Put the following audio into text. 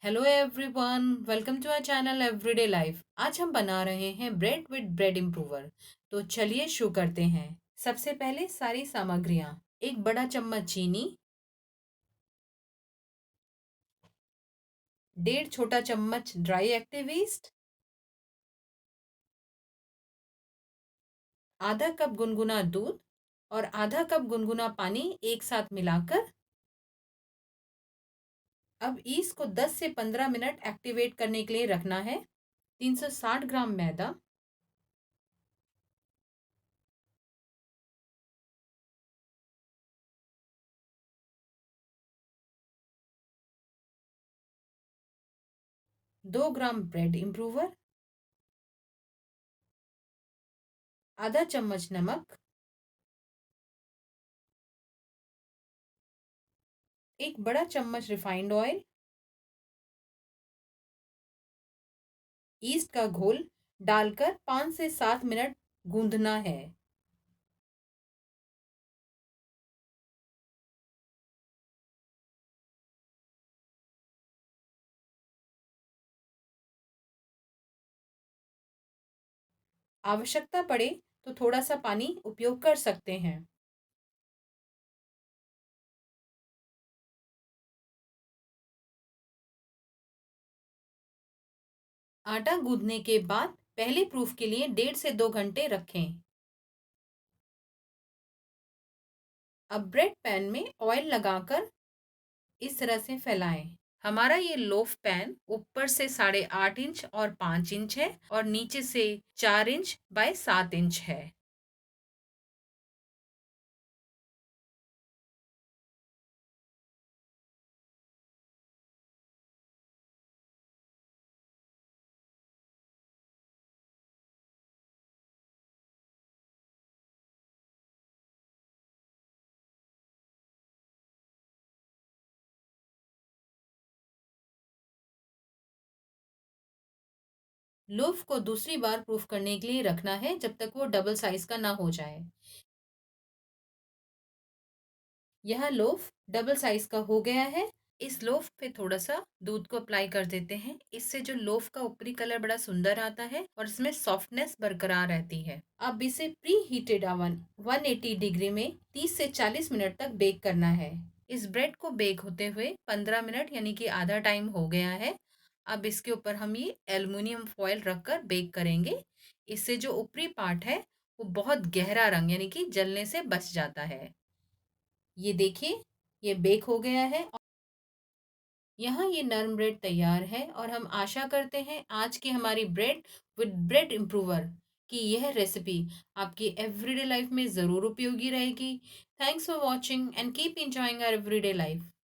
Hello everyone, welcome to our channel Everyday Life. आज हम बना रहे हैं ब्रेड विद ब्रेड इम्प्रूवर। तो चलिए शुरू करते हैं। सबसे पहले सारी सामग्रियां: एक बड़ा चम्मच चीनी, 1.5 छोटा चम्मच ड्राई एक्टिव ईस्ट, आधा कप गुनगुना दूध और आधा कप गुनगुना पानी एक साथ मिलाकर अब ईस्ट को 10 से 15 मिनट एक्टिवेट करने के लिए रखना है। 360 ग्राम मैदा, 2 ग्राम ब्रेड इम्प्रूवर, आधा चम्मच नमक, एक बड़ा चम्मच रिफाइंड ऑयल, ईस्ट का घोल डालकर 5 से 7 मिनट गूंदना है। आवश्यकता पड़े तो थोड़ा सा पानी उपयोग कर सकते हैं। आटा गूंदने के बाद पहले प्रूफ के लिए 1.5 से 2 घंटे रखें। अब ब्रेड पैन में ऑयल लगाकर इस तरह से फैलाएं। हमारा ये लोफ पैन ऊपर से 8.5 इंच और 5 इंच है और नीचे से 4 इंच बाय 7 इंच है। लोफ को दूसरी बार प्रूफ करने के लिए रखना है जब तक वो डबल साइज का ना हो जाए। यह लोफ डबल साइज का हो गया है। इस लोफ पे थोड़ा सा दूध को अप्लाई कर देते हैं। इससे जो लोफ का ऊपरी कलर बड़ा सुंदर आता है और इसमें सॉफ्टनेस बरकरार रहती है। अब इसे प्री हीटेड ओवन 180 डिग्री में 30 से 40 मिनट तक बेक करना है। इस ब्रेड को बेक होते हुए 15 मिनट यानी कि आधा टाइम हो गया है। अब इसके ऊपर हम ये एल्युमिनियम फॉयल रखकर बेक करेंगे। इससे जो ऊपरी पार्ट है वो बहुत गहरा रंग यानी कि जलने से बच जाता है। ये देखिए, ये बेक हो गया है। यहाँ ये नर्म ब्रेड तैयार है और हम आशा करते हैं आज की हमारी ब्रेड विद ब्रेड इम्प्रूवर की यह रेसिपी आपकी एवरीडे लाइफ में ज़रूर उपयोगी रहेगी। Thanks for watching and keep enjoying our Everyday life.